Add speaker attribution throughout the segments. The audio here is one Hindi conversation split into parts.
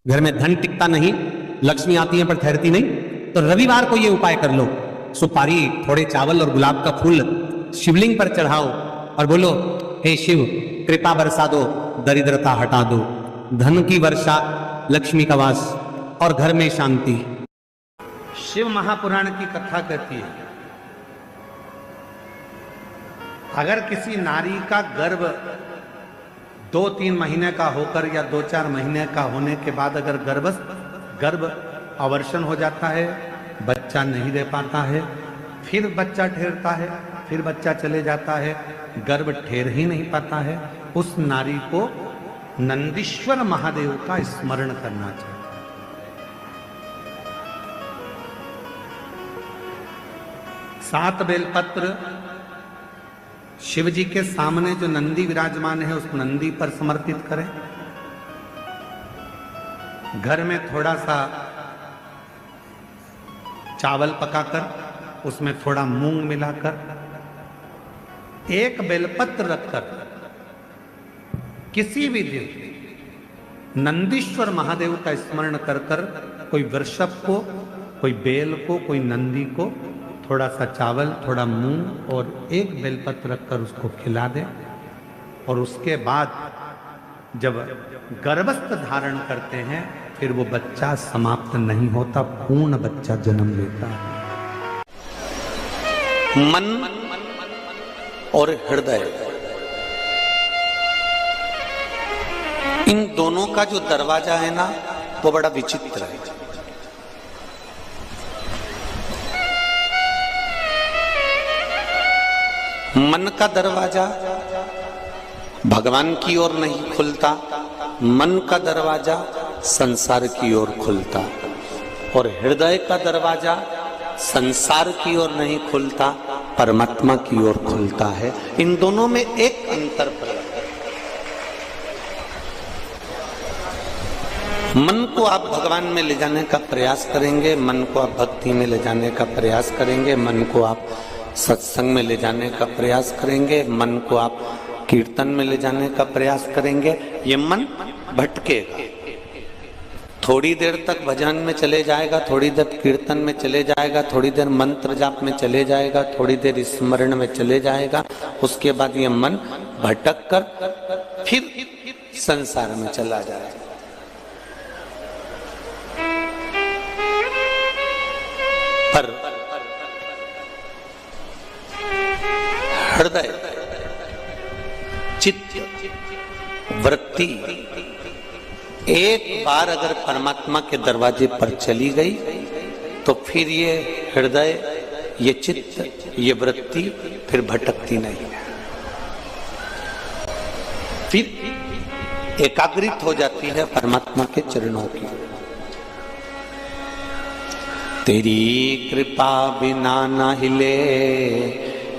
Speaker 1: घर में धन टिकता नहीं, लक्ष्मी आती है पर ठहरती नहीं, तो रविवार को ये उपाय कर लो। सुपारी, थोड़े चावल और गुलाब का फूल शिवलिंग पर चढ़ाओ और बोलो, हे शिव कृपा बरसा दो, दरिद्रता हटा दो, धन की वर्षा, लक्ष्मी का वास और घर में शांति।
Speaker 2: शिव महापुराण की कथा कहती है, अगर किसी नारी का गर्भ 2-3 महीने का होकर या 2-4 महीने का होने के बाद अगर गर्भ अवर्षण हो जाता है, बच्चा नहीं दे पाता है, फिर बच्चा ठहरता है, फिर बच्चा चले जाता है, गर्भ ठहर ही नहीं पाता है, उस नारी को नंदीश्वर महादेव का स्मरण करना चाहिए। सात बेलपत्र शिव जी के सामने जो नंदी विराजमान है उस नंदी पर समर्पित करें। घर में थोड़ा सा चावल पकाकर उसमें थोड़ा मूंग मिलाकर एक बेलपत्र रखकर किसी भी दिन नंदीश्वर महादेव का स्मरण कर कर कोई वृषभ को, कोई बेल को, कोई नंदी को थोड़ा सा चावल, थोड़ा मूंग और एक बेलपत्र रखकर उसको खिला दे, और उसके बाद जब गर्भस्थ धारण करते हैं फिर वो बच्चा समाप्त नहीं होता, पूर्ण बच्चा जन्म लेता है।
Speaker 3: मन और हृदय, इन दोनों का जो दरवाजा है ना वो बड़ा विचित्र है। मन का दरवाजा भगवान की ओर नहीं खुलता, मन का दरवाजा संसार की ओर खुलता, और हृदय का दरवाजा संसार की ओर नहीं खुलता, परमात्मा की ओर खुलता है। इन दोनों में एक अंतर पर, मन को आप भगवान में ले जाने का प्रयास करेंगे, मन को आप भक्ति में ले जाने का प्रयास करेंगे, मन को आप सत्संग में ले जाने का प्रयास करेंगे, मन को आप कीर्तन में ले जाने का प्रयास करेंगे, ये मन भटकेगा। थोड़ी देर तक भजन में चले जाएगा, थोड़ी देर कीर्तन में चले जाएगा, थोड़ी देर मंत्र जाप में चले जाएगा, थोड़ी देर स्मरण में चले जाएगा, उसके बाद ये मन भटक कर फिर संसार में चला जाएगा। पर हृदय, चित्त, वृत्ति एक बार अगर परमात्मा के दरवाजे पर चली गई तो फिर ये हृदय, ये चित्त, ये वृत्ति फिर भटकती नहीं है, फिर एकाग्रित हो जाती है परमात्मा के चरणों की। तेरी कृपा बिना न हिले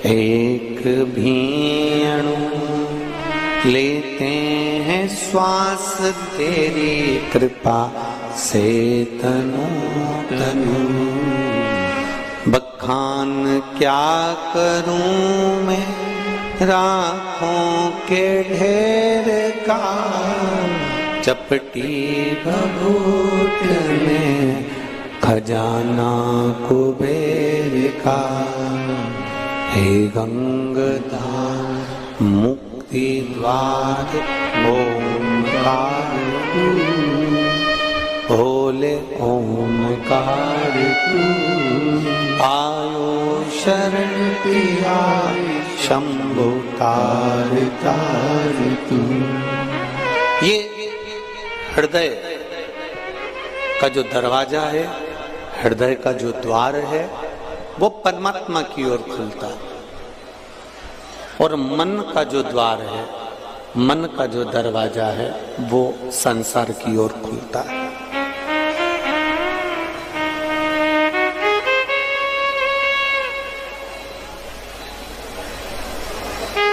Speaker 3: एक भी अणु, लेते हैं श्वास तेरी कृपा से तनु तनु। बखान क्या करूं मैं राखों के ढेर का, चपटी भभूत में खजाना कुबेर का। हे गंगाधाम मुक्ति द्वार ओंकार, बोले ओंकार तू, आयो शरण पिया शंभु तार तार तू। ये हृदय का जो दरवाजा है, हृदय का जो द्वार है, वो परमात्मा की ओर खुलता है, और मन का जो द्वार है, मन का जो दरवाजा है, वो संसार की ओर खुलता है।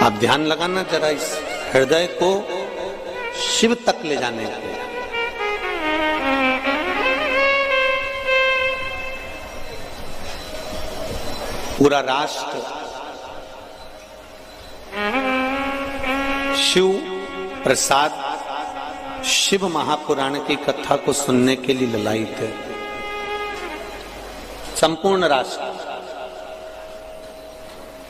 Speaker 3: आप ध्यान लगाना जरा इस हृदय को शिव तक ले जाने के लिए। पूरा राष्ट्र शिव प्रसाद शिव महापुराण की कथा को सुनने के लिए ललायित है। संपूर्ण राष्ट्र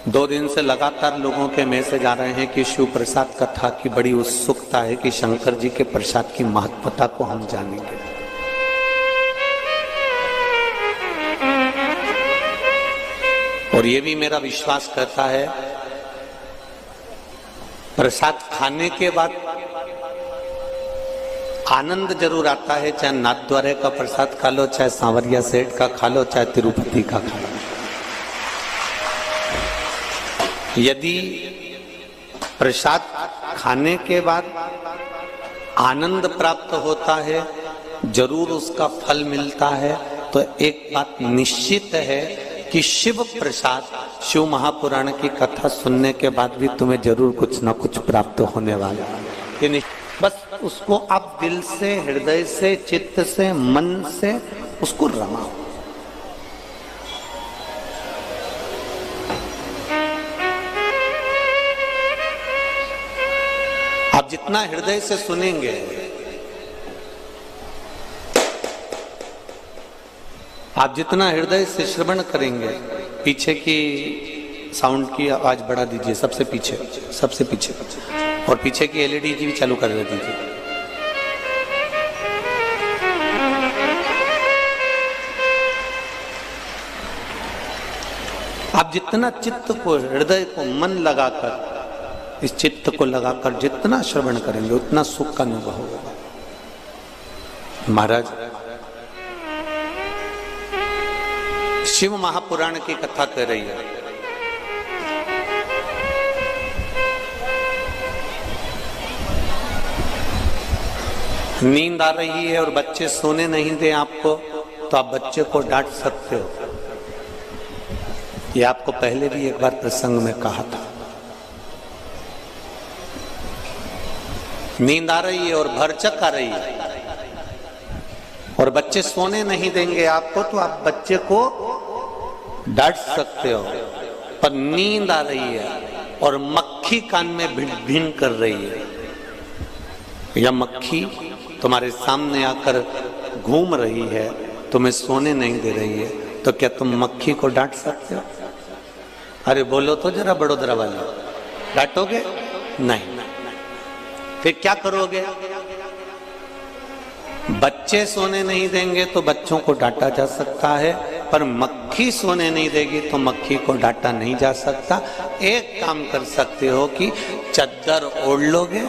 Speaker 3: 2 दिन से लगातार लोगों के मैसेज आ रहे हैं कि शिव प्रसाद कथा की बड़ी उत्सुकता है कि शंकर जी के प्रसाद की महत्वता को हम जानेंगे। और ये भी मेरा विश्वास करता है, प्रसाद खाने के बाद आनंद जरूर आता है, चाहे नाथद्वारे का प्रसाद खा लो, चाहे सांवरिया सेठ का खा लो, चाहे तिरुपति का खा लो। यदि प्रसाद खाने के बाद आनंद प्राप्त होता है, जरूर उसका फल मिलता है, तो एक बात निश्चित है कि शिव प्रसाद, शिव महापुराण की कथा सुनने के बाद भी तुम्हें जरूर कुछ ना कुछ प्राप्त होने वाला है। बस उसको आप दिल से, हृदय से, चित्त से, मन से उसको रमाओ। आप जितना हृदय से सुनेंगे, आप जितना हृदय से श्रवण करेंगे, पीछे की साउंड की आवाज बढ़ा दीजिए, सबसे पीछे, सबसे पीछे, और पीछे की एलईडी भी चालू कर दीजिए। आप जितना चित्त को, हृदय को, मन लगाकर, इस चित्त को लगाकर जितना श्रवण करेंगे उतना सुख का अनुभव होगा। महाराज, शिव महापुराण की कथा कह रही है। नींद आ रही है और बच्चे सोने नहीं दे आपको, तो आप बच्चे को डांट सकते हो। ये आपको पहले भी एक बार प्रसंग में कहा था। नींद आ रही है और भरचक आ रही है और बच्चे सोने नहीं देंगे आपको, तो आप बच्चे को डांट सकते हो। पर नींद आ रही है और मक्खी कान में भिन भिन कर रही है, या मक्खी तुम्हारे सामने आकर घूम रही है, तुम्हें सोने नहीं दे रही है, तो क्या तुम मक्खी को डांट सकते हो? अरे बोलो तो जरा बड़ोदरा वाले, डांटोगे? नहीं। फिर क्या करोगे? बच्चे सोने नहीं देंगे तो बच्चों को डांटा जा सकता है, पर मक्खी सोने नहीं देगी तो मक्खी को डांटा नहीं जा सकता। एक काम कर सकते हो कि चद्दर ओढ़ लोगे,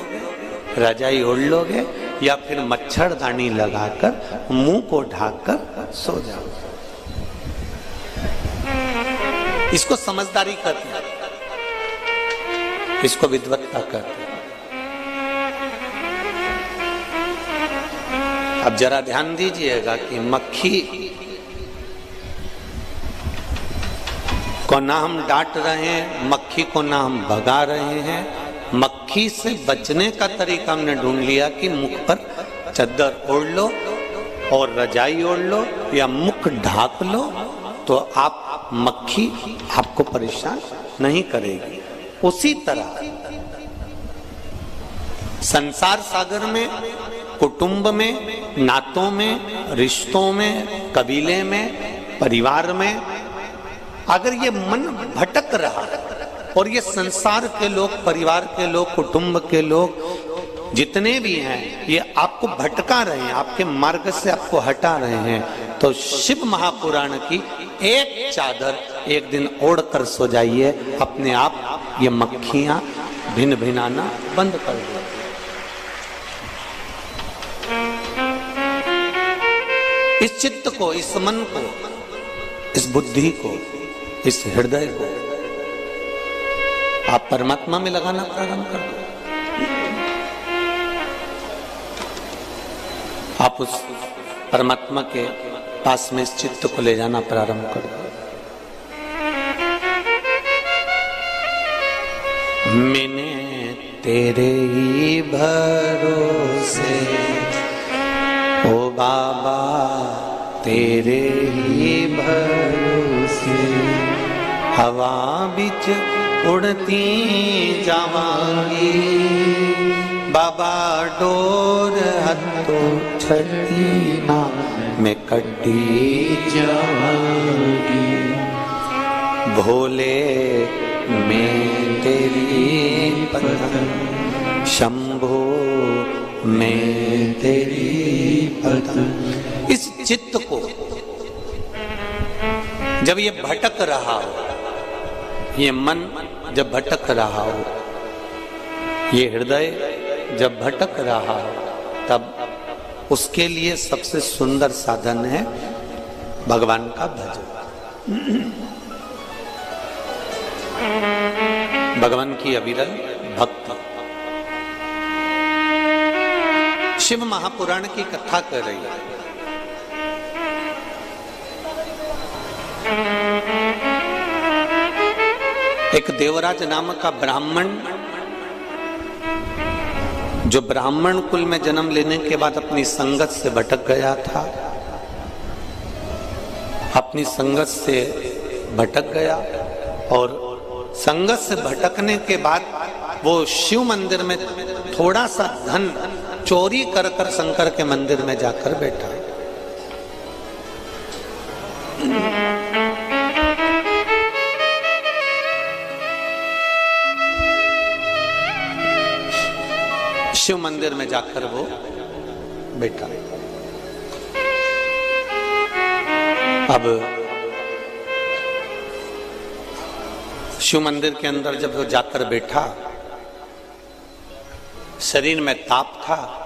Speaker 3: रजाई ओढ़ लोगे, या फिर मच्छरदानी लगाकर मुंह को ढककर सो जाओ। इसको समझदारी कहते हैं, इसको विद्वत्ता कहते हैं। अब जरा ध्यान दीजिएगा कि मक्खी को ना हम डांट रहे हैं, मक्खी को ना हम भगा रहे हैं। मक्खी से बचने का तरीका हमने ढूंढ लिया कि मुख पर चद्दर ओढ़ लो और रजाई ओढ़ लो या मुख ढाक लो, तो आप मक्खी आपको परेशान नहीं करेगी। उसी तरह संसार सागर में, कुटुंब में, नातों में, रिश्तों में, कबीले में, परिवार में अगर ये मन भटक रहा और ये संसार के लोग, परिवार के लोग, कुटुंब के लोग जितने भी हैं, ये आपको भटका रहे हैं, आपके मार्ग से आपको हटा रहे हैं, तो शिव महापुराण की एक चादर एक दिन ओढ़ कर सो जाइए, अपने आप ये मक्खियां भिन भिनाना बंद कर दो। इस चित्त को, इस मन को, इस बुद्धि को, इस हृदय को आप परमात्मा में लगाना प्रारंभ कर दो। आप उस परमात्मा के पास में इस चित्त को ले जाना प्रारंभ कर दो। मैंने तेरे ही भरोसे ओ बाबा, तेरे ही भरोसे हवा बिच उड़ती जावांगी, बाबा डोर हतो छठी ना में कड्डी जागी, भोले में तेरी पतंग, शंभो में तेरी पतंग। इस चित्त को जब ये भटक रहा हो, ये मन जब भटक रहा हो, ये हृदय जब भटक रहा हो, तब उसके लिए सबसे सुंदर साधन है भगवान का भजन, भगवान की अविरल भक्ति। शिव महापुराण की कथा कर रही है। एक देवराज नाम का ब्राह्मण, जो ब्राह्मण कुल में जन्म लेने के बाद अपनी संगत से भटक गया था, अपनी संगत से भटक गया और संगत से भटकने के बाद वो शिव मंदिर में थोड़ा सा धन चोरी कर कर शंकर के मंदिर में जाकर बैठा। शिव मंदिर में जाकर वो बैठा। अब शिव मंदिर के अंदर जब वो जाकर बैठा, शरीर में ताप था,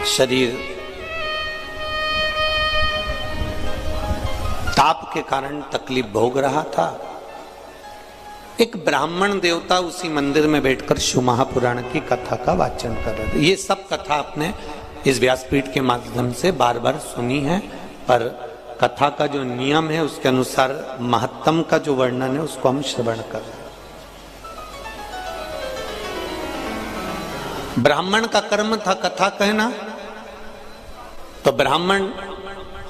Speaker 3: शरीर ताप के कारण तकलीफ भोग रहा था। एक ब्राह्मण देवता उसी मंदिर में बैठकर शिव महापुराण की कथा का वाचन कर रहे थे। ये सब कथा आपने इस व्यासपीठ के माध्यम से बार बार सुनी है, पर कथा का जो नियम है उसके अनुसार महत्तम का जो वर्णन है उसको हम श्रवण कर रहे हैं। ब्राह्मण का कर्म था कथा कहना, तो ब्राह्मण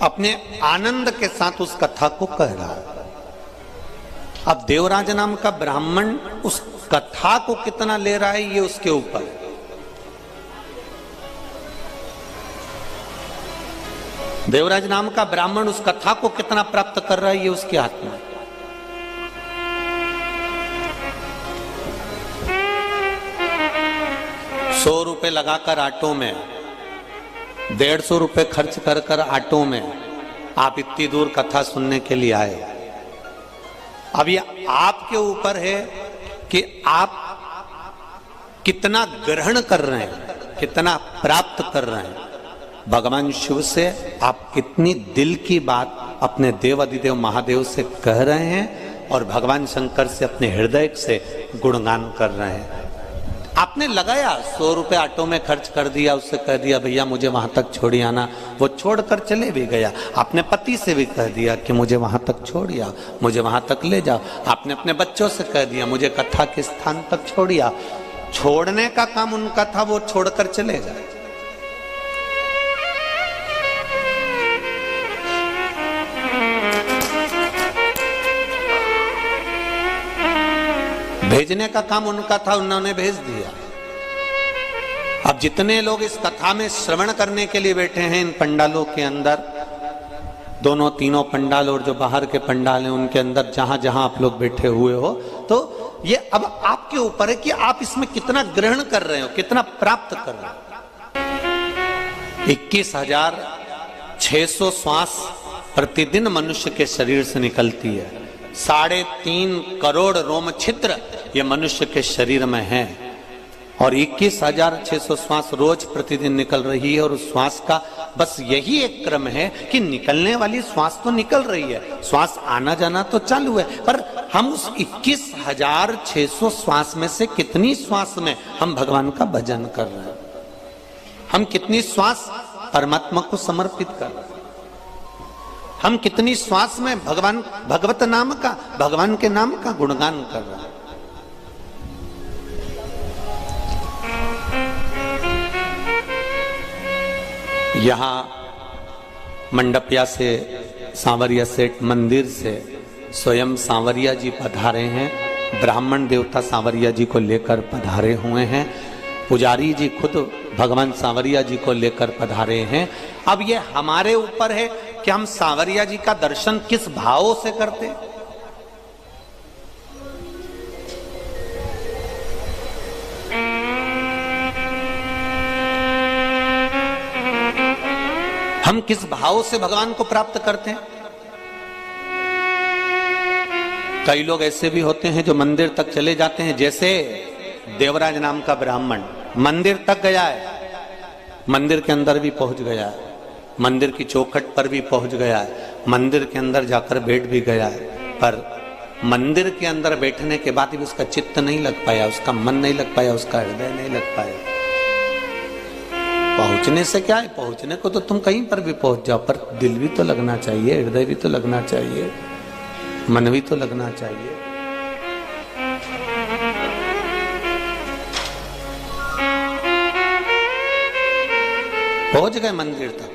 Speaker 3: अपने आनंद के साथ उस कथा को कह रहा है। अब देवराज नाम का ब्राह्मण उस कथा को कितना ले रहा है ये उसके ऊपर। देवराज नाम का ब्राह्मण उस कथा को कितना प्राप्त कर रहा है ये उसके हाथ में। ₹100 लगाकर ऑटो में, 150 रुपए खर्च कर कर ऑटो में आप इतनी दूर कथा सुनने के लिए आए। अब ये आपके ऊपर है कि आप कितना ग्रहण कर रहे हैं, कितना प्राप्त कर रहे हैं। भगवान शिव से आप कितनी दिल की बात अपने देव अधिदेव महादेव से कह रहे हैं और भगवान शंकर से अपने हृदय से गुणगान कर रहे हैं। आपने लगाया ₹100 ऑटो में खर्च कर दिया, उससे कह दिया भैया मुझे वहां तक छोड़ी आना, वो छोड़कर चले भी गया। आपने पति से भी कह दिया कि मुझे वहां तक छोड़िया, मुझे वहां तक ले जाओ। आपने अपने बच्चों से कह दिया मुझे कथा के स्थान तक छोड़िया। छोड़ने का काम उनका था, वो छोड़कर चले गए। भेजने का काम उनका था, उन्होंने भेज दिया। अब जितने लोग इस कथा में श्रवण करने के लिए बैठे हैं इन पंडालों के अंदर, दोनों तीनों पंडाल और जो बाहर के पंडाल हैं उनके अंदर जहां जहां आप लोग बैठे हुए हो, तो ये अब आपके ऊपर है कि आप इसमें कितना ग्रहण कर रहे हो, कितना प्राप्त कर रहे हो। 21,600 श्वास प्रतिदिन मनुष्य के शरीर से निकलती है। 3.5 करोड़ रोम छिद्र ये मनुष्य के शरीर में है और 21,600 श्वास रोज प्रतिदिन निकल रही है। और उस श्वास का बस यही एक क्रम है कि निकलने वाली श्वास तो निकल रही है, श्वास आना जाना तो चालू है, पर हम उस 21,600 श्वास में से कितनी श्वास में हम भगवान का भजन कर रहे हैं, हम कितनी श्वास परमात्मा को समर्पित कर रहे हैं, हम कितनी श्वास में भगवत नाम का, भगवान के नाम का गुणगान कर रहे हैं। यहां मंडपिया से सांवरिया सेठ मंदिर से स्वयं सांवरिया जी पधारे हैं ब्राह्मण देवता सांवरिया जी को लेकर पधारे हुए हैं। पुजारी जी खुद भगवान सांवरिया जी को लेकर पधारे हैं। अब ये हमारे ऊपर है कि हम सांवरिया जी का दर्शन किस भाव से करते हैं। हम किस भाव से भगवान को प्राप्त करते हैं। कई लोग ऐसे भी होते हैं जो मंदिर तक चले जाते हैं, जैसे देवराज नाम का ब्राह्मण मंदिर तक गया है, मंदिर के अंदर भी पहुंच गया है, मंदिर की चौखट पर भी पहुंच गया है, मंदिर के अंदर जाकर बैठ भी गया है, पर मंदिर के अंदर बैठने के बाद भी उसका चित्त नहीं लग पाया, उसका मन नहीं लग पाया, उसका हृदय नहीं लग पाया। पहुंचने से क्या है, पहुंचने को तो तुम कहीं पर भी पहुंच जाओ, पर दिल भी तो लगना चाहिए, हृदय भी तो लगना चाहिए, मन भी तो लगना चाहिए। पहुंच गए मंदिर तक।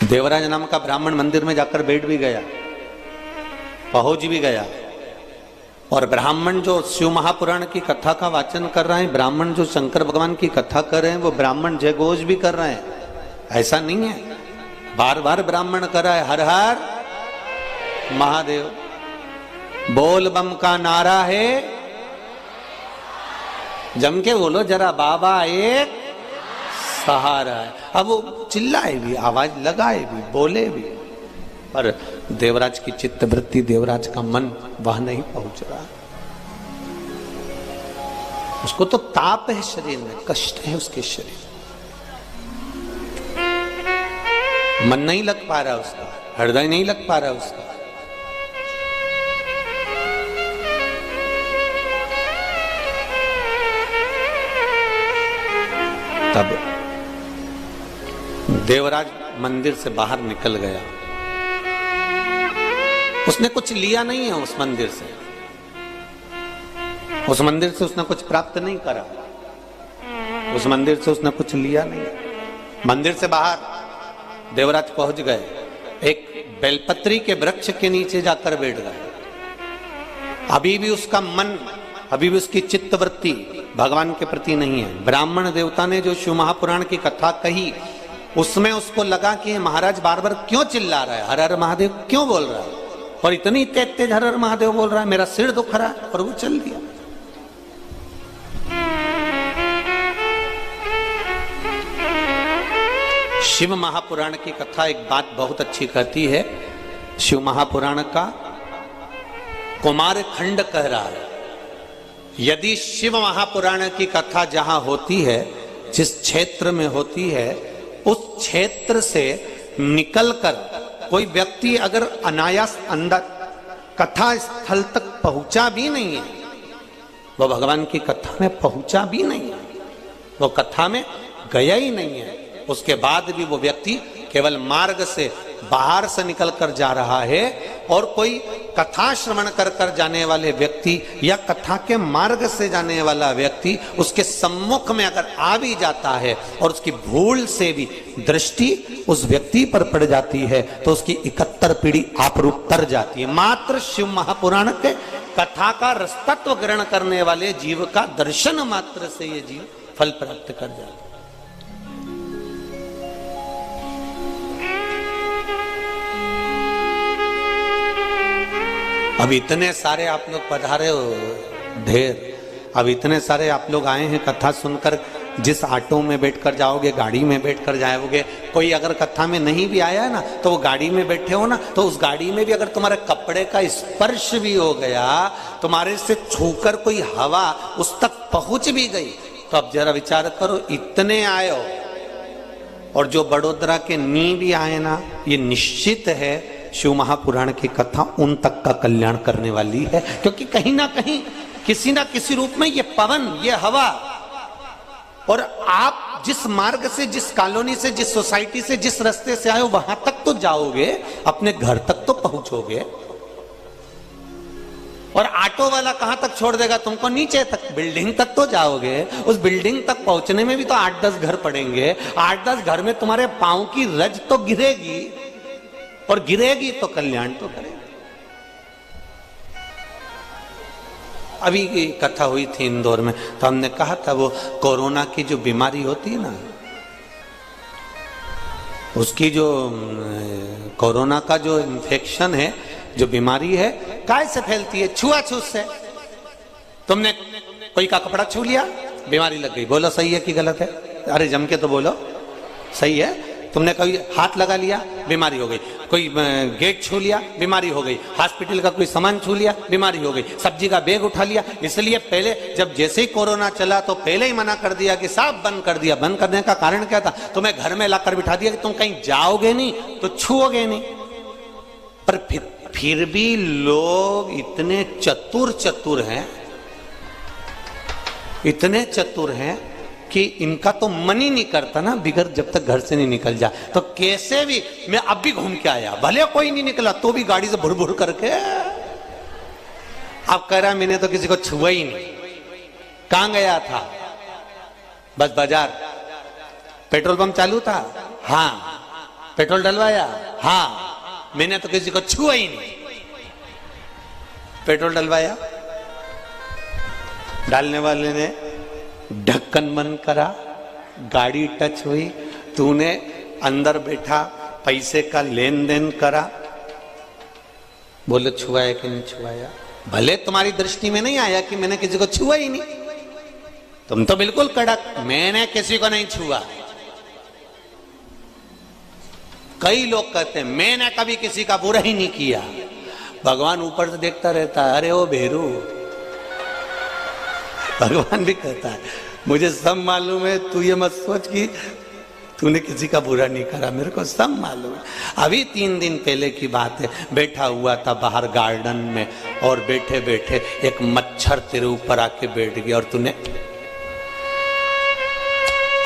Speaker 3: देवराज नाम का ब्राह्मण मंदिर में जाकर बैठ भी गया, पहुंच भी गया। और ब्राह्मण जो शिव महापुराण की कथा का वाचन कर रहे हैं, ब्राह्मण जो शंकर भगवान की कथा कर रहे हैं, वो ब्राह्मण जयघोष भी कर रहे हैं। ऐसा नहीं है, बार बार ब्राह्मण कर रहा है हर हर महादेव, बोल बम का नारा है, जम के बोलो जरा, बाबा एक सहारा है। अब वो चिल्लाए भी, आवाज लगाए भी, बोले भी, पर देवराज की चित्त वृत्ति, देवराज का मन वह नहीं पहुंच रहा। उसको तो ताप है शरीर में, कष्ट है उसके शरीर, मन नहीं लग पा रहा उसका, हृदय नहीं लग पा रहा उसका। तब देवराज मंदिर से बाहर निकल गया। उसने कुछ लिया नहीं है उस मंदिर से, उस मंदिर से उसने कुछ प्राप्त नहीं करा, उस मंदिर से उसने कुछ लिया नहीं। मंदिर से बाहर देवराज पहुंच गए, एक बेलपत्री के वृक्ष के नीचे जाकर बैठ गए। अभी भी उसका मन, अभी भी उसकी चित्तवृत्ति भगवान के प्रति नहीं है। ब्राह्मण देवता ने जो शिव महापुराण की कथा कही, उसमें उसको लगा कि महाराज बार बार क्यों चिल्ला रहा है, हर हर महादेव क्यों बोल रहा है, और इतनी तेज तेज हर हर महादेव बोल रहा है, मेरा सिर दुख रहा है, और वो चल दिया। शिव महापुराण की कथा एक बात बहुत अच्छी कहती है। शिव महापुराण का कुमार खंड कह रहा है, यदि शिव महापुराण की कथा जहां होती है, जिस क्षेत्र में होती है, उस क्षेत्र से निकलकर कोई व्यक्ति अगर अनायास अंदर कथा स्थल तक पहुंचा भी नहीं है, वो भगवान की कथा में पहुंचा भी नहीं है, वो कथा में गया ही नहीं है, उसके बाद भी वो व्यक्ति केवल मार्ग से बाहर से निकलकर जा रहा है, और कोई कथा श्रवण कर कर जाने वाले व्यक्ति या कथा के मार्ग से जाने वाला व्यक्ति उसके सम्मुख में अगर आ भी जाता है और उसकी भूल से भी दृष्टि उस व्यक्ति पर पड़ जाती है, तो उसकी 71 पीढ़ी आपरूप तर जाती है। मात्र शिव महापुराण के कथा का रसतत्व ग्रहण करने वाले जीव का दर्शन मात्र से ये जीव फल प्राप्त कर जाता है। अब इतने सारे आप लोग पधारे हो, ढेर, अब इतने सारे आप लोग आए हैं कथा सुनकर। जिस ऑटो में बैठकर जाओगे, गाड़ी में बैठकर जाओगे, कोई अगर कथा में नहीं भी आया है ना, तो वो गाड़ी में बैठे हो ना, तो उस गाड़ी में भी अगर तुम्हारे कपड़े का स्पर्श भी हो गया, तुम्हारे से छूकर कोई हवा उस तक पहुंच भी गई, तो अब जरा विचार करो, इतने आए हो, और जो बड़ोदरा के नी भी आए ना, ये निश्चित है शिव महापुराण की कथा उन तक का कल्याण करने वाली है, क्योंकि कहीं ना कहीं किसी ना किसी रूप में ये पवन, ये हवा, और आप जिस मार्ग से, जिस कॉलोनी से, जिस सोसाइटी से, जिस रास्ते से आए हो, वहां तक तो जाओगे, अपने घर तक तो पहुंचोगे। और ऑटो वाला कहां तक छोड़ देगा तुमको? नीचे तक, बिल्डिंग तक तो जाओगे। उस बिल्डिंग तक पहुंचने में भी तो 8-10 घर पड़ेंगे। 8-10 घर में तुम्हारे पांव की रज तो गिरेगी, और गिरेगी तो कल्याण तो करेगी। अभी कथा हुई थी इंदौर में, तो हमने कहा था वो कोरोना की जो बीमारी होती है ना, उसकी जो कोरोना का जो इन्फेक्शन है, जो बीमारी है, काय से फैलती है? छुआछूत से। तुमने कोई का कपड़ा छू लिया, बीमारी लग गई। बोलो सही है कि गलत है? अरे जम के तो बोलो, सही है। तुमने कोई हाथ लगा लिया, बीमारी हो गई। कोई गेट छू लिया, बीमारी हो गई। हॉस्पिटल का कोई सामान छू लिया, बीमारी हो गई। सब्जी का बैग उठा लिया। इसलिए पहले जब जैसे ही कोरोना चला तो पहले ही मना कर दिया कि साफ बंद कर दिया। बंद करने का कारण क्या था? तुम्हें घर में लाकर बिठा दिया कि तुम कहीं जाओगे नहीं तो छुओगे नहीं। पर फिर भी लोग इतने चतुर हैं, इतने चतुर हैं कि इनका तो मन ही नहीं करता ना बिगर जब तक घर से नहीं निकल जाए। तो कैसे भी, मैं अब भी घूम के आया, भले कोई नहीं निकला तो भी गाड़ी से भुर भुर करके। अब कह रहा मैंने तो किसी को छुआ ही नहीं। कहां गया था? बस बाजार। पेट्रोल पंप चालू था, हाँ। पेट्रोल डलवाया, हाँ। मैंने तो किसी को छुआ ही नहीं। पेट्रोल डलवाया, डालने वाले ने ढक्कन बंद करा, गाड़ी टच हुई, तूने अंदर बैठा पैसे का लेन देन करा, बोले छुआया कि नहीं छुआया? भले तुम्हारी दृष्टि में नहीं आया कि मैंने किसी को छुआ ही नहीं, तुम तो बिल्कुल कड़क, मैंने किसी को नहीं छुआ। कई लोग कहते हैं मैंने कभी किसी का बुरा ही नहीं किया। भगवान ऊपर से देखता रहता है, अरे ओ भेरू। भगवान भी कहता है मुझे सब मालूम है, तू ये मत सोच कि तूने किसी का बुरा नहीं करा, मेरे को सब मालूम है। अभी 3 दिन पहले की बात है, बैठा हुआ था बाहर गार्डन में और बैठे बैठे एक मच्छर तेरे ऊपर आके बैठ गया और तूने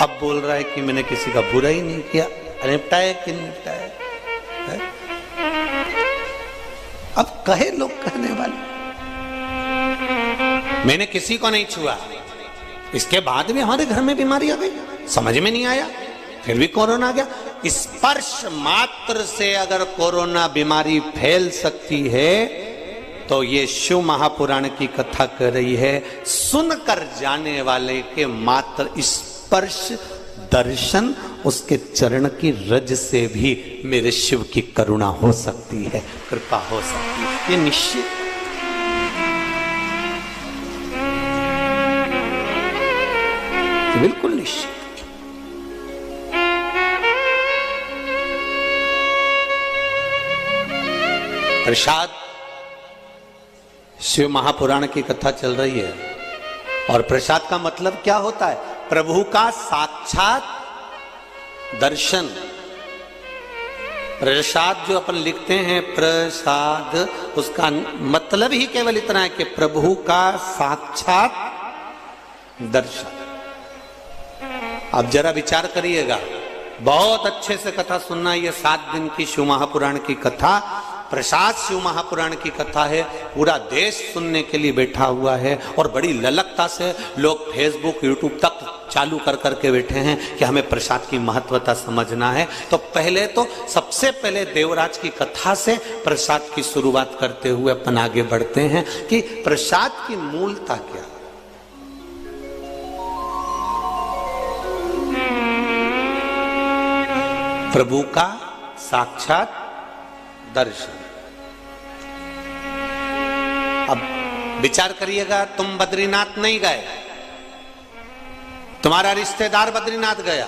Speaker 3: अब बोल रहा है कि मैंने किसी का बुरा ही नहीं किया। निपटाया कि नहीं निपटाया? अब कहे लोग कहने वाले मैंने किसी को नहीं छुआ, इसके बाद भी हमारे घर में बीमारी आ गई, समझ में नहीं आया, फिर भी कोरोना आ गया। स्पर्श मात्र से अगर कोरोना बीमारी फैल सकती है तो ये शिव महापुराण की कथा कर रही है, सुनकर जाने वाले के मात्र स्पर्श दर्शन, उसके चरण की रज से भी मेरे शिव की करुणा हो सकती है, कृपा हो सकती है, ये निश्चित। बिल्कुल निश्चित। प्रसाद, शिव महापुराण की कथा चल रही है और प्रसाद का मतलब क्या होता है? प्रभु का साक्षात दर्शन। प्रसाद जो अपन लिखते हैं प्रसाद, उसका मतलब ही केवल इतना है कि प्रभु का साक्षात दर्शन। अब जरा विचार करिएगा, बहुत अच्छे से कथा सुनना। ये 7 दिन की शिव महापुराण की कथा, प्रसाद शिव महापुराण की कथा है। पूरा देश सुनने के लिए बैठा हुआ है और बड़ी ललकता से लोग फेसबुक यूट्यूब तक चालू कर करके बैठे हैं कि हमें प्रसाद की महत्वता समझना है। तो पहले तो सबसे पहले देवराज की कथा से प्रसाद की शुरुआत करते हुए अपन आगे बढ़ते हैं कि प्रसाद की मूलता क्या। प्रभु का साक्षात दर्शन। अब विचार करिएगा, तुम बद्रीनाथ नहीं गए, तुम्हारा रिश्तेदार बद्रीनाथ गया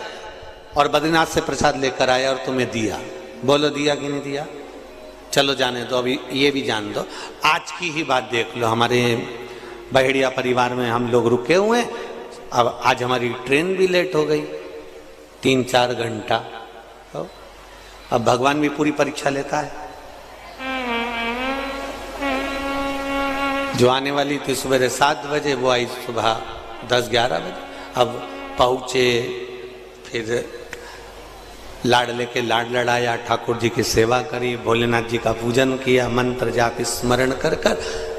Speaker 3: और बद्रीनाथ से प्रसाद लेकर आया और तुम्हें दिया। बोलो दिया कि नहीं दिया? चलो जाने दो, अभी ये भी जान दो। आज की ही बात देख लो, हमारे बहेड़िया परिवार में हम लोग रुके हुए, अब आज हमारी ट्रेन भी लेट हो गई 3-4 घंटा। तो अब भगवान भी पूरी परीक्षा लेता है। जो आने वाली थी सुबह 7 बजे, वो आई सुबह 10-11 बजे। अब पहुंचे, फिर लाड लेके लाड लड़ाया, ठाकुर जी की सेवा करी, भोलेनाथ जी का पूजन किया, मंत्र जाप स्मरण कर कर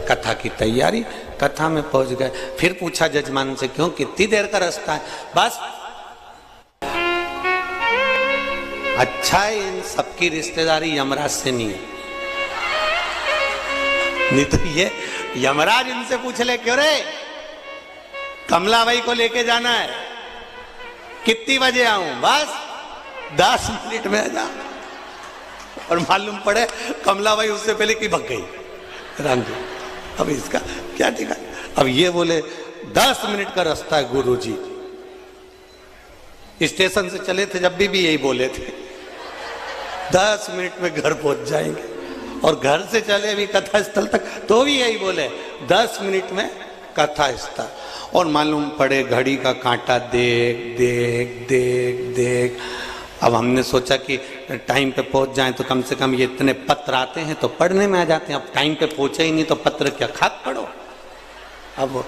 Speaker 3: कथा की तैयारी। कथा में पहुंच गए, फिर पूछा जजमान से, क्यों कितनी देर का रास्ता है? बस अच्छा है इन सबकी रिश्तेदारी यमराज से नहीं है, नहीं तो यमराज इनसे पूछ ले, क्यों रे कमलाबाई को लेके जाना है, कितनी बजे आऊं? बस 10 मिनट में आ जा। और मालूम पड़े कमलाबाई उससे पहले की भग गई राम जी। अब इसका क्या ठिकाना। अब ये बोले 10 मिनट का रास्ता है गुरुजी। स्टेशन से चले थे जब भी यही बोले थे 10 मिनट में घर पहुंच जाएंगे, और घर से चले भी कथा स्थल तक तो भी यही बोले 10 मिनट में कथा स्थल। और मालूम पड़े घड़ी का कांटा देख देख देख देख। अब हमने सोचा कि टाइम पे पहुंच जाएं तो कम से कम ये इतने पत्र आते हैं तो पढ़ने में आ जाते हैं। अब टाइम पे पहुंचे ही नहीं तो पत्र क्या खाक पढ़ो। अब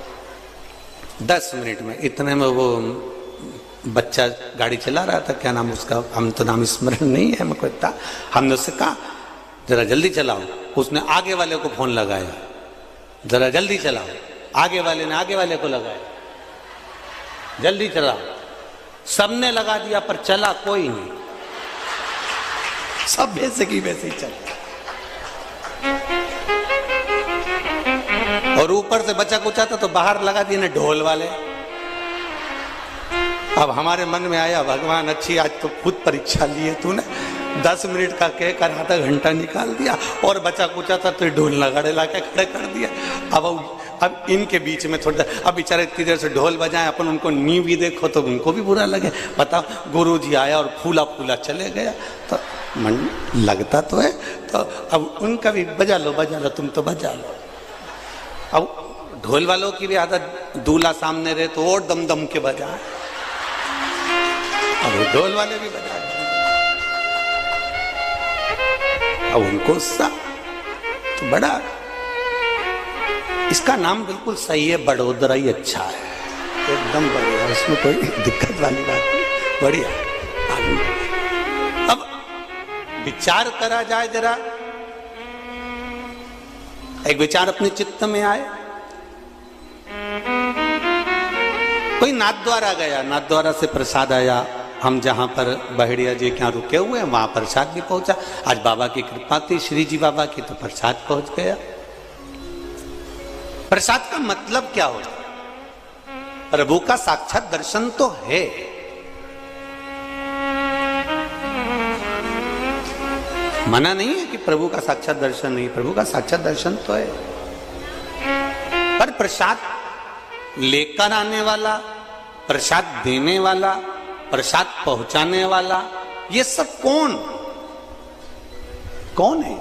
Speaker 3: 10 मिनट में, इतने में वो बच्चा गाड़ी चला रहा था, क्या नाम उसका, हम तो नाम स्मरण नहीं है हमको इतना। हमने उससे कहा जरा जल्दी चलाओ। उसने आगे वाले को फोन लगाया, जरा जल्दी चलाओ। आगे वाले ने आगे वाले को लगाया, जल्दी चलाओ। सबने लगा दिया पर चला कोई नहीं, सब वैसे की वैसे ही चला। और ऊपर से बचा कुचा था तो बाहर लगा दिए ने ढोल वाले। अब हमारे मन में आया भगवान अच्छी आज तो खुद परीक्षा लिए तूने, 10 मिनट का कहकर आधा घंटा निकाल दिया और बचा कुचा था तो ढोल नगाड़े लाके खड़े कर दिया। अब इनके बीच में थोड़ा, अब बेचारे इतनी देर से ढोल बजाए, अपन उनको नी भी देखो तो उनको भी बुरा लगे। बताओ गुरुजी आया और फूला फूला चले गया तो मन लगता तो है। तो अब उनका भी बजा लो तुम तो बजा लो। अब ढोल वालों की भी आदत, दूल्हा सामने रहे तो और दम दम के बजाए। अब ढोल वाले भी बजा रहे, अब उनको सा तो बड़ा, इसका नाम बिल्कुल सही है, बड़ोदरा ही अच्छा है, एकदम बढ़िया, इसमें कोई दिक्कत वाली बात नहीं, बढ़िया। अब विचार करा जाए जरा, एक विचार अपने चित्त में आए। कोई नाथद्वारा गया, नाथद्वारा से प्रसाद आया। हम जहां पर बहेड़िया जी के यहाँ रुके हुए हैं वहां प्रसाद भी पहुंचा। आज बाबा की कृपा थी, श्री जी बाबा की, तो प्रसाद पहुंच गया। प्रसाद का मतलब क्या होता है? प्रभु का साक्षात दर्शन तो है। मना नहीं है कि प्रभु का साक्षात दर्शन नहीं, प्रभु का साक्षात दर्शन तो है, पर प्रसाद लेकर आने वाला, प्रसाद देने वाला, प्रसाद पहुंचाने वाला, ये सब कौन है?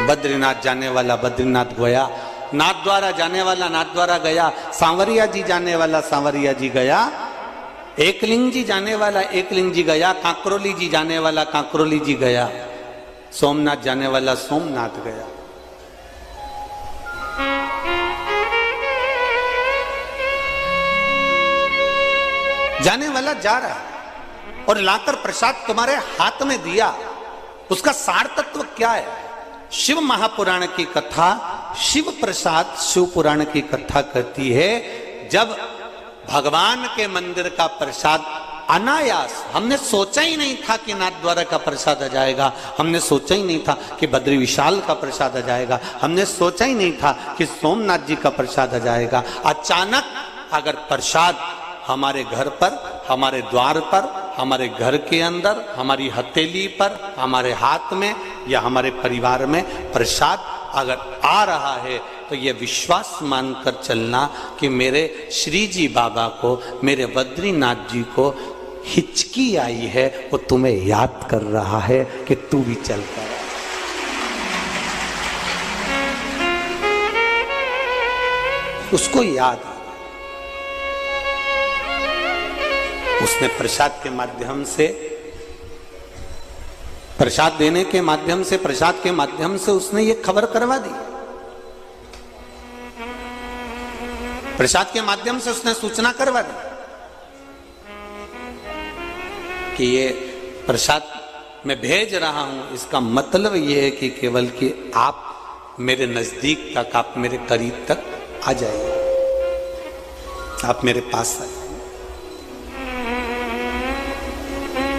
Speaker 3: बद्रीनाथ जाने वाला बद्रीनाथ गया, नाथद्वारा जाने वाला नाथद्वारा गया, सांवरिया जी जाने वाला सांवरिया जी गया, एकलिंग जी जाने वाला एकलिंग जी गया, कांकरोली जी जाने वाला कांकरोली जी गया, सोमनाथ जाने वाला सोमनाथ गया। जाने वाला जा रहा है और लाकर प्रसाद तुम्हारे हाथ में दिया, उसका सार तत्व क्या है? शिव महापुराण की कथा, शिव प्रसाद शिव पुराण की कथा कहती है, जब भगवान के मंदिर का प्रसाद अनायास, हमने सोचा ही नहीं था कि नाथद्वारा का प्रसाद आ जाएगा, हमने सोचा ही नहीं था कि बद्री विशाल का प्रसाद आ जाएगा, हमने सोचा ही नहीं था कि सोमनाथ जी का प्रसाद आ जाएगा। अचानक अगर प्रसाद हमारे घर पर, हमारे द्वार पर, हमारे घर के अंदर, हमारी हथेली पर, हमारे हाथ में या हमारे परिवार में प्रसाद अगर आ रहा है तो ये विश्वास मानकर चलना कि मेरे श्री जी बाबा को, मेरे बद्रीनाथ जी को हिचकी आई है, वो तुम्हें याद कर रहा है कि तू भी चल कर। उसको याद, उसने प्रसाद के माध्यम से, प्रसाद देने के माध्यम से, प्रसाद के माध्यम से उसने ये खबर करवा दी, प्रसाद के माध्यम से उसने सूचना करवा दी कि ये प्रसाद मैं भेज रहा हूं, इसका मतलब ये है कि केवल कि आप मेरे नजदीक तक, आप मेरे करीब तक आ जाइए, आप मेरे पास आइए।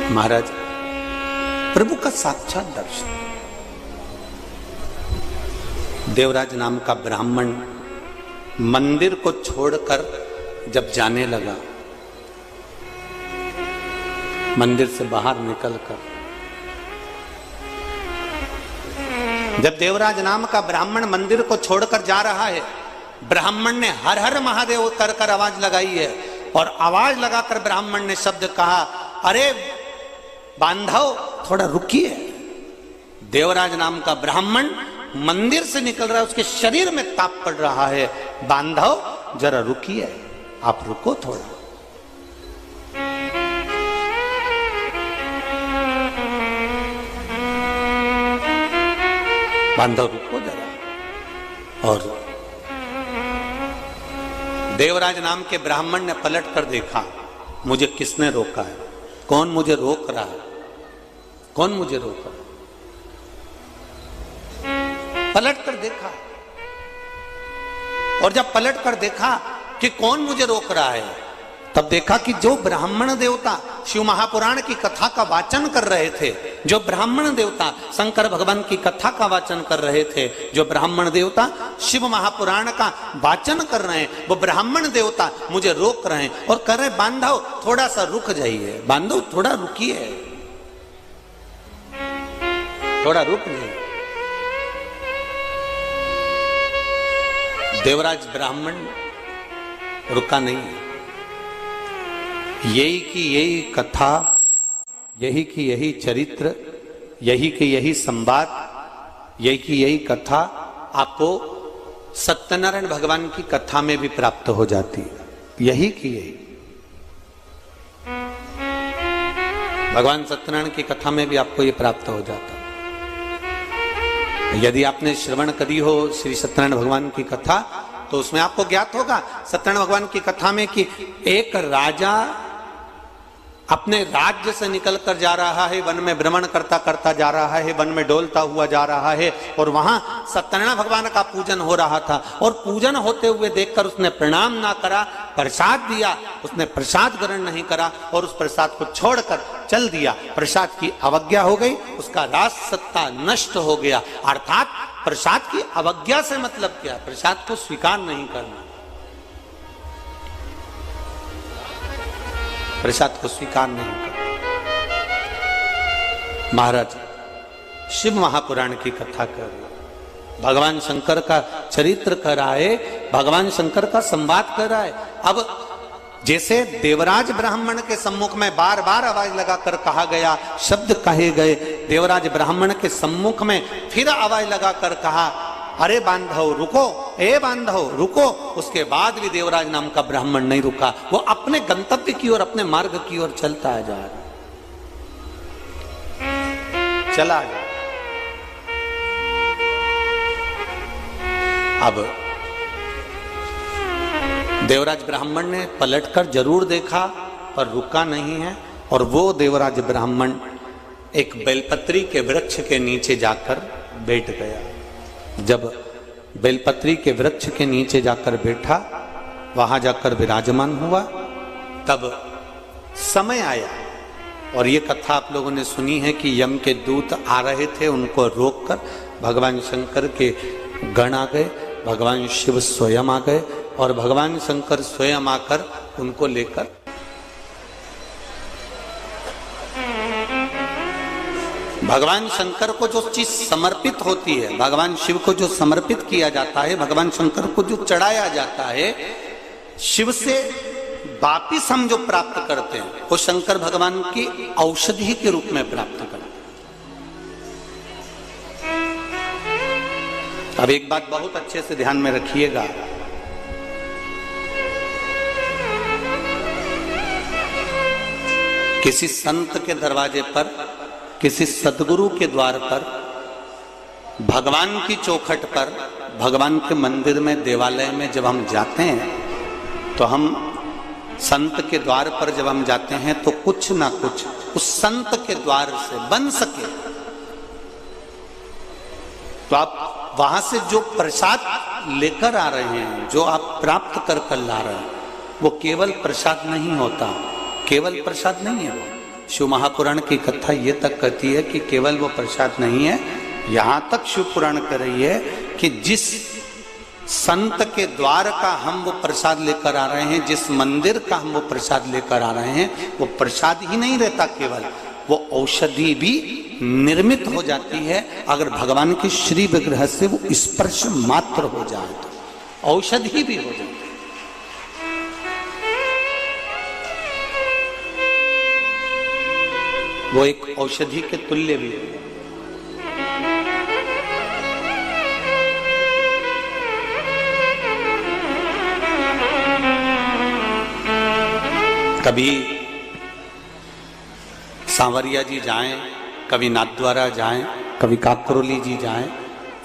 Speaker 3: महाराज, प्रभु का साक्षात दर्शन, देवराज नाम का ब्राह्मण मंदिर को छोड़कर जब जाने लगा, मंदिर से बाहर निकलकर, जब देवराज नाम का ब्राह्मण मंदिर को छोड़कर जा रहा है, ब्राह्मण ने हर हर महादेव कर कर आवाज लगाई है, और आवाज लगाकर ब्राह्मण ने शब्द कहा, अरे बांधव थोड़ा रुकिए। देवराज नाम का ब्राह्मण मंदिर से निकल रहा है, उसके शरीर में ताप पड़ रहा है, बांधव जरा रुकिए, आप रुको थोड़ा। बांधव रुको जरा। और देवराज नाम के ब्राह्मण ने पलट कर देखा, मुझे किसने रोका है, कौन मुझे रोक रहा है, कौन मुझे रोक रहा है। पलट कर देखा, और जब पलट कर देखा कि कौन मुझे रोक रहा है, तब देखा कि जो ब्राह्मण देवता शिव महापुराण की कथा का वाचन कर रहे थे, जो ब्राह्मण देवता शंकर भगवान की कथा का वाचन कर रहे थे, जो ब्राह्मण देवता शिव महापुराण का वाचन कर रहे हैं, वो ब्राह्मण देवता मुझे रोक रहे हैं और कह रहे, बांधव थोड़ा सा रुक जाइए, बांधव थोड़ा रुकिए, थोड़ा रुक जाइए। देवराज ब्राह्मण रुका नहीं है। यही की यही कथा, यही की यही चरित्र, यही की यही संवाद, यही की यही कथा आपको सत्यनारायण भगवान की कथा में भी प्राप्त हो जाती है। यही की यही भगवान सत्यनारायण की कथा में भी आपको ये प्राप्त हो जाता है। यदि आपने श्रवण करी हो श्री सत्यनारायण भगवान की कथा, तो उसमें आपको ज्ञात होगा सत्यनारायण भगवान की कथा में कि एक राजा अपने राज्य से निकलकर जा रहा है, वन में भ्रमण करता करता जा रहा है, वन में डोलता हुआ जा रहा है, और वहां सत्यनारायण भगवान का पूजन हो रहा था, और पूजन होते हुए देखकर उसने प्रणाम ना करा, प्रसाद दिया, उसने प्रसाद ग्रहण नहीं करा और उस प्रसाद को छोड़कर चल दिया। प्रसाद की अवज्ञा हो गई, उसका राज सत्ता नष्ट हो गया। अर्थात प्रसाद की अवज्ञा से मतलब क्या? प्रसाद को स्वीकार नहीं करना, प्रसाद को स्वीकार नहीं करना। महाराज शिव महापुराण की कथा कर रहे, भगवान शंकर का चरित्र कर रहा है, भगवान शंकर का संवाद कर रहा है। अब जैसे देवराज ब्राह्मण के सम्मुख में बार बार आवाज लगाकर कहा गया, शब्द कहे गए, देवराज ब्राह्मण के सम्मुख में फिर आवाज लगाकर कहा, अरे बांधव रुको, ए बांधव रुको। उसके बाद भी देवराज नाम का ब्राह्मण नहीं रुका, वो अपने गंतव्य की ओर, अपने मार्ग की ओर चलता जा रहा, चला जा। अब देवराज ब्राह्मण ने पलटकर जरूर देखा पर रुका नहीं है, और वो देवराज ब्राह्मण एक बेलपत्री के वृक्ष के नीचे जाकर बैठ गया। जब बेलपत्री के वृक्ष के नीचे जाकर बैठा, वहां जाकर विराजमान हुआ, तब समय आया, और ये कथा आप लोगों ने सुनी है कि यम के दूत आ रहे थे, उनको रोककर भगवान शंकर के गण आ गए, भगवान शिव स्वयं आ गए, और भगवान शंकर स्वयं आकर उनको लेकर भगवान शंकर को जो चीज समर्पित होती है, भगवान शिव को जो समर्पित किया जाता है, भगवान शंकर को जो चढ़ाया जाता है, शिव से वापिस हम जो प्राप्त करते हैं, वो शंकर भगवान की औषधि के रूप में प्राप्त करते हैं। अब एक बात बहुत अच्छे से ध्यान में रखिएगा, किसी संत के दरवाजे पर, किसी सदगुरु के द्वार पर, भगवान की चौखट पर, भगवान के मंदिर में, देवालय में जब हम जाते हैं, तो हम संत के द्वार पर जब हम जाते हैं, तो कुछ ना कुछ उस संत के द्वार से बन सके, तो आप वहां से जो प्रसाद लेकर आ रहे हैं, जो आप प्राप्त कर कर ला रहे हैं, वो केवल प्रसाद नहीं होता, केवल प्रसाद नहीं है वो। शिव महापुराण की कथा ये तक कहती है कि केवल वो प्रसाद नहीं है, यहां तक शिव पुराण कह रही है कि जिस संत के द्वार का हम वो प्रसाद लेकर आ रहे हैं, जिस मंदिर का हम वो प्रसाद लेकर आ रहे हैं, वो प्रसाद ही नहीं रहता केवल, वो औषधि भी निर्मित हो जाती है। अगर भगवान के श्री विग्रह से वो स्पर्श मात्र हो जाए तो औषधि भी हो जाती है। वो एक औषधि के तुल्य भी है। कभी सांवरिया जी जाएं, कभी नाथद्वारा जाएं, कभी काकरोली जी जाएं,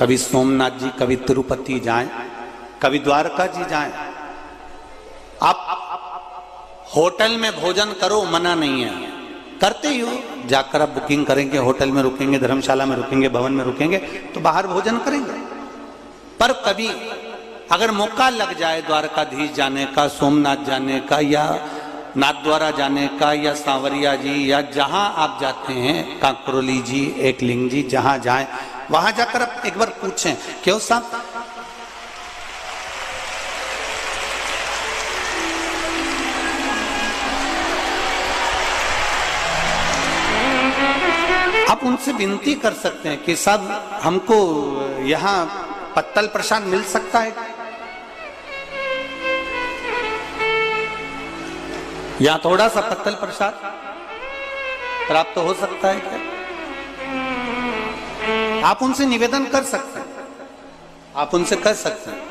Speaker 3: कभी सोमनाथ जी, कभी तिरुपति जाएं, कभी द्वारका जी जाएं। आप होटल में भोजन करो, मना नहीं है, करते ही हो। जाकर आप बुकिंग करेंगे, होटल में रुकेंगे, धर्मशाला में रुकेंगे, भवन में रुकेंगे, तो बाहर भोजन करेंगे। पर कभी अगर मौका लग जाए द्वारकाधीश जाने का, सोमनाथ जाने का, या नाथद्वारा जाने का, या सांवरिया जी, या जहां आप जाते हैं, काकरोली जी, एकलिंग जी, जहां जाएं, वहां जाकर आप एक बार पूछें, क्यों साहब आप उनसे विनती कर सकते हैं कि साहब हमको यहां पत्तल प्रसाद मिल सकता है, या थोड़ा सा पत्तल प्रसाद प्राप्त हो सकता है क्या? आप उनसे निवेदन कर सकते हैं, आप उनसे कर सकते हैं।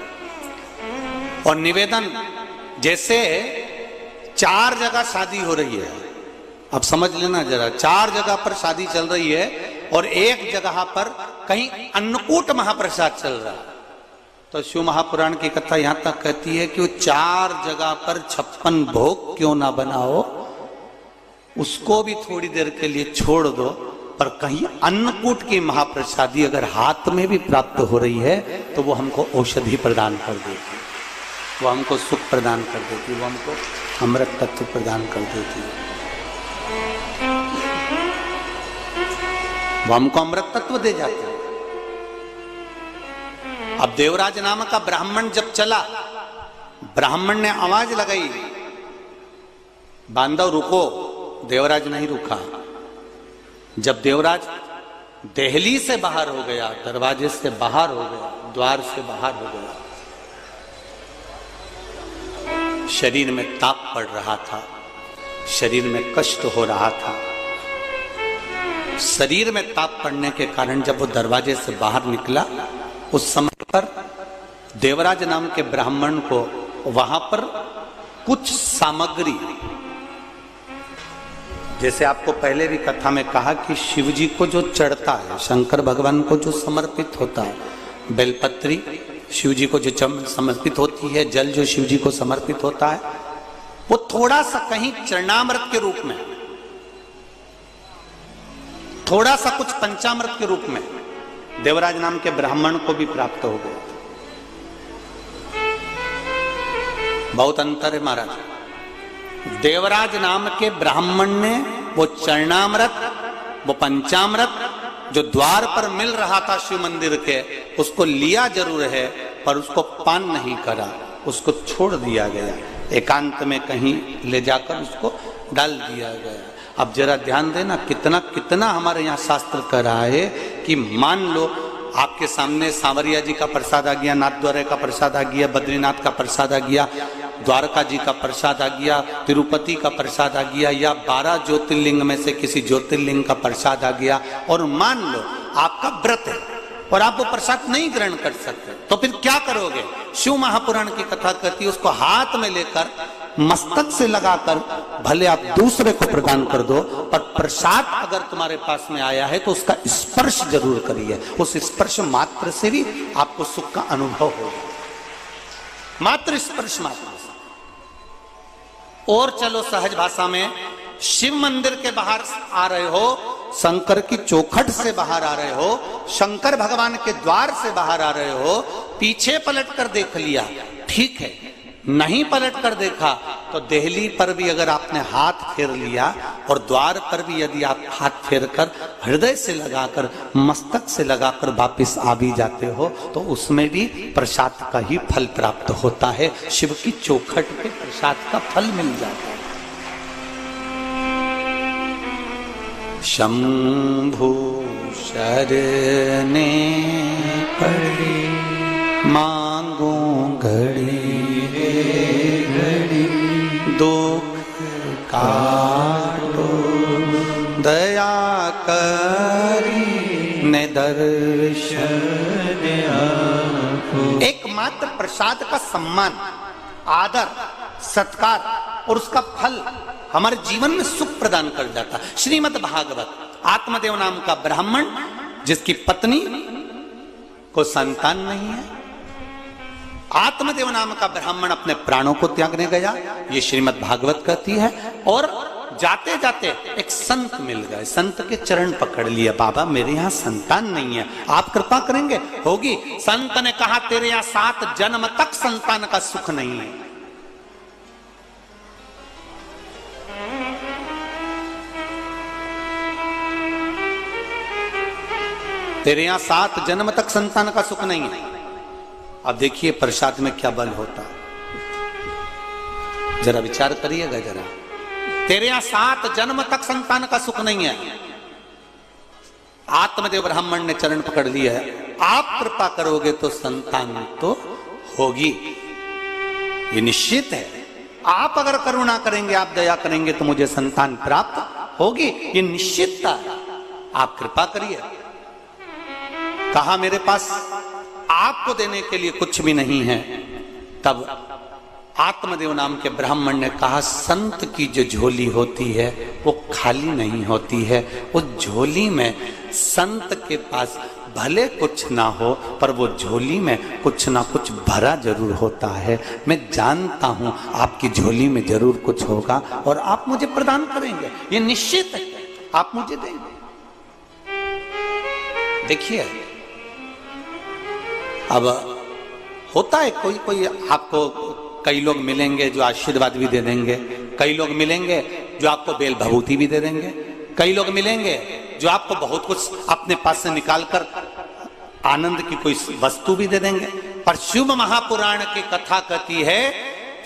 Speaker 3: और निवेदन जैसे 4 जगह शादी हो रही है, अब समझ लेना जरा, 4 जगह पर शादी चल रही है और एक जगह पर कहीं अन्नकूट महाप्रसाद चल रहा है, तो शिव महापुराण की कथा यहां तक कहती है कि वो 4 जगह पर 56 भोग क्यों ना बनाओ, उसको भी थोड़ी देर के लिए छोड़ दो, पर कहीं अन्नकूट की महाप्रसादी अगर हाथ में भी प्राप्त हो रही है तो वो हमको औषधि प्रदान कर देती, वो हमको सुख प्रदान कर देती, वो हमको अमृत तत्व प्रदान कर देती है, वो हमको अमृत तत्व दे जाते हैं। अब देवराज नाम का ब्राह्मण जब चला, ब्राह्मण ने आवाज लगाई, बांधव रुको, देवराज नहीं रुका। जब देवराज देहली से बाहर हो गया, दरवाजे से बाहर हो गया, द्वार से बाहर हो गया, शरीर में ताप पड़ रहा था, शरीर में कष्ट हो रहा था। शरीर में ताप पड़ने के कारण जब वो दरवाजे से बाहर निकला, उस समय पर देवराज नाम के ब्राह्मण को वहां पर कुछ सामग्री, जैसे आपको पहले भी कथा में कहा कि शिव जी को जो चढ़ता है, शंकर भगवान को जो समर्पित होता है, बेलपत्री शिव जी को जो समर्पित होती है, जल जो शिव जी को समर्पित होता है, वो थोड़ा सा कहीं चरणामृत के रूप में, थोड़ा सा कुछ पंचामृत के रूप में देवराज नाम के ब्राह्मण को भी प्राप्त हो गया। बहुत अंतर है महाराज। देवराज नाम के ब्राह्मण ने वो चरणामृत, वो पंचामृत जो द्वार पर मिल रहा था शिव मंदिर के, उसको लिया जरूर है, पर उसको पान नहीं करा, उसको छोड़ दिया गया, एकांत में कहीं ले जाकर उसको डाल दिया गया। अब जरा ध्यान देना, कितना कितना हमारे यहाँ शास्त्र कह रहा है कि मान लो आपके सामने सांवरिया जी का प्रसाद आ गया, नाथद्वारा का प्रसाद आ गया, बद्रीनाथ का प्रसाद आ गया, द्वारका जी का प्रसाद आ गया, तिरुपति का प्रसाद आ गया, या 12 ज्योतिर्लिंग में से किसी ज्योतिर्लिंग का प्रसाद आ गया, और मान लो आपका व्रत है और आप वो प्रसाद नहीं ग्रहण कर सकते, तो फिर क्या करोगे? शिव महापुराण की कथा कहती है, उसको हाथ में लेकर मस्तक से लगाकर भले आप दूसरे को प्रदान कर दो, पर प्रसाद अगर तुम्हारे पास में आया है तो उसका स्पर्श जरूर करिए। उस स्पर्श मात्र से भी आपको सुख का अनुभव होगा, मात्र स्पर्श मात्र। और चलो सहज भाषा में, शिव मंदिर के बाहर आ रहे हो, शंकर की चौखट से बाहर आ रहे हो, शंकर भगवान के द्वार से बाहर आ रहे हो, पीछे पलट कर देख लिया, ठीक है, नहीं पलट कर देखा तो देहली पर भी अगर आपने हाथ फेर लिया और द्वार पर भी यदि आप हाथ फेर कर हृदय से लगाकर मस्तक से लगाकर वापिस आ भी जाते हो तो उसमें भी प्रसाद का ही फल प्राप्त होता है। शिव की चौखट पे प्रसाद का फल मिल जाता है। शंभु शरणे पड़े मांगो घड़ी दुख काटो दया करी ने दर्शन। एकमात्र प्रसाद का सम्मान, आदर, सत्कार और उसका फल हमारे जीवन में सुख प्रदान कर जाता। श्रीमद् भागवत, आत्मदेव नाम का ब्राह्मण जिसकी पत्नी को संतान नहीं है, आत्मदेव नाम का ब्राह्मण अपने प्राणों को त्यागने गया, ये श्रीमद् भागवत कहती है। और जाते जाते एक संत मिल गए, संत के चरण पकड़ लिए, बाबा मेरे यहाँ संतान नहीं है, आप कृपा करेंगे? होगी। संत ने कहा तेरे यहाँ 7 जन्म तक संतान का सुख नहीं है। तेरे यहाँ 7 जन्म तक संतान का सुख नहीं है। अब देखिए प्रसाद में क्या बल होता, जरा विचार करिएगा जरा। तेरे यहाँ 7 जन्म तक संतान का सुख नहीं है। आत्मदेव ब्राह्मण ने चरण पकड़ लिया है, आप कृपा करोगे तो संतान तो होगी, ये निश्चित है। आप अगर करुणा करेंगे, आप दया करेंगे तो मुझे संतान प्राप्त होगी, ये निश्चितता है। आप कृपा करिए। कहा मेरे पास आपको देने के लिए कुछ भी नहीं है। तब आत्मदेव नाम के ब्राह्मण ने कहा संत की जो झोली होती है वो खाली नहीं होती है, उस झोली में संत के पास भले कुछ ना हो पर वो झोली में कुछ ना कुछ भरा जरूर होता है। मैं जानता हूं आपकी झोली में जरूर कुछ होगा और आप मुझे प्रदान करेंगे, ये निश्चित है, आप मुझे देंगे। देखिए अब होता है कोई कोई आपको, कई लोग मिलेंगे जो आशीर्वाद भी दे देंगे, कई लोग मिलेंगे जो आपको बेल भभूति भी दे देंगे, कई लोग मिलेंगे जो आपको बहुत कुछ अपने पास से निकालकर आनंद की कोई वस्तु भी दे देंगे। पर शुभ महापुराण की कथा कहती है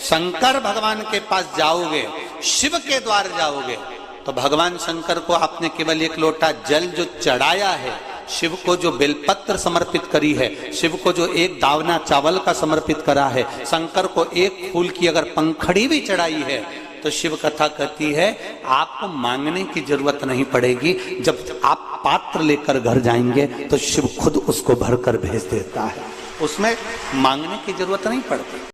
Speaker 3: शंकर भगवान के पास जाओगे, शिव के द्वार जाओगे तो भगवान शंकर को आपने केवल 1 लोटा जल जो चढ़ाया है, शिव को जो बेलपत्र समर्पित करी है, शिव को जो 1 दावना चावल का समर्पित करा है, शंकर को 1 फूल की अगर पंखड़ी भी चढ़ाई है तो शिव कथा कहती है आपको मांगने की जरूरत नहीं पड़ेगी। जब आप पात्र लेकर घर जाएंगे तो शिव खुद उसको भरकर भेज देता है, उसमें मांगने की जरूरत नहीं पड़ती।